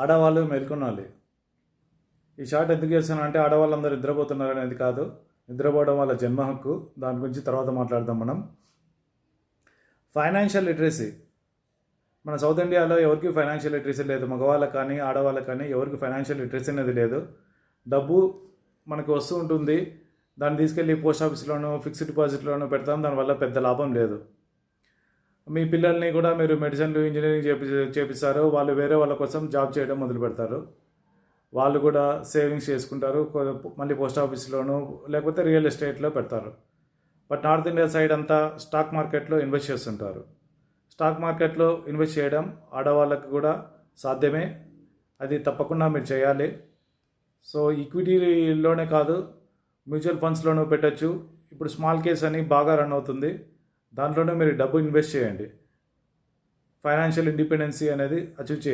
ఆడవాళ్ళు మేల్కొనాలి. ఈ షార్ట్ ఎందుకు చేస్తాను అంటే ఆడవాళ్ళందరూ నిద్రపోతున్నారు అనేది కాదు, నిద్రపోవడం వాళ్ళ జన్మ హక్కు. దాని గురించి తర్వాత మాట్లాడదాం మనం. Financial literacy. మన సౌత్ ఇండియాలో ఎవరికి ఫైనాన్షియల్ లిటరసీ లేదు. మగవాళ్ళకి కానీ ఆడవాళ్ళకి కానీ ఎవరికి ఫైనాన్షియల్ లిటరసీ అనేది లేదు. డబ్బు మనకు వస్తూ ఉంటుంది, దాన్ని తీసుకెళ్ళి పోస్ట్ ఆఫీస్లోనూ ఫిక్స్డ్ డిపాజిట్లోనూ పెడతాం, దానివల్ల పెద్ద లాభం లేదు. మీ పిల్లల్ని కూడా మీరు మెడిసిన్లు ఇంజనీరింగ్ చేపిస్తారు, వాళ్ళు వేరే వాళ్ళ కోసం జాబ్ చేయడం మొదలు పెడతారు. వాళ్ళు కూడా సేవింగ్స్ చేసుకుంటారు, మళ్ళీ పోస్ట్ ఆఫీస్లోనూ లేకపోతే రియల్ ఎస్టేట్లో పెడతారు. బట్ నార్త్ ఇండియా సైడ్ అంతా స్టాక్ మార్కెట్లో ఇన్వెస్ట్ చేస్తుంటారు. స్టాక్ మార్కెట్లో ఇన్వెస్ట్ చేయడం ఆడవాళ్ళకి కూడా సాధ్యమే, అది తప్పకుండా మీరు చేయాలి. సో ఈక్విటీలోనే కాదు, మ్యూచువల్ ఫండ్స్లోనూ పెట్టచ్చు. ఇప్పుడు స్మాల్ కేస్ అని బాగా రన్ అవుతుంది, దాంట్లోనే మీరు డబ్బు ఇన్వెస్ట్ చేయండి. ఫైనాన్షియల్ ఇండిపెండెన్సీ అనేది అచీవ్ చేయండి.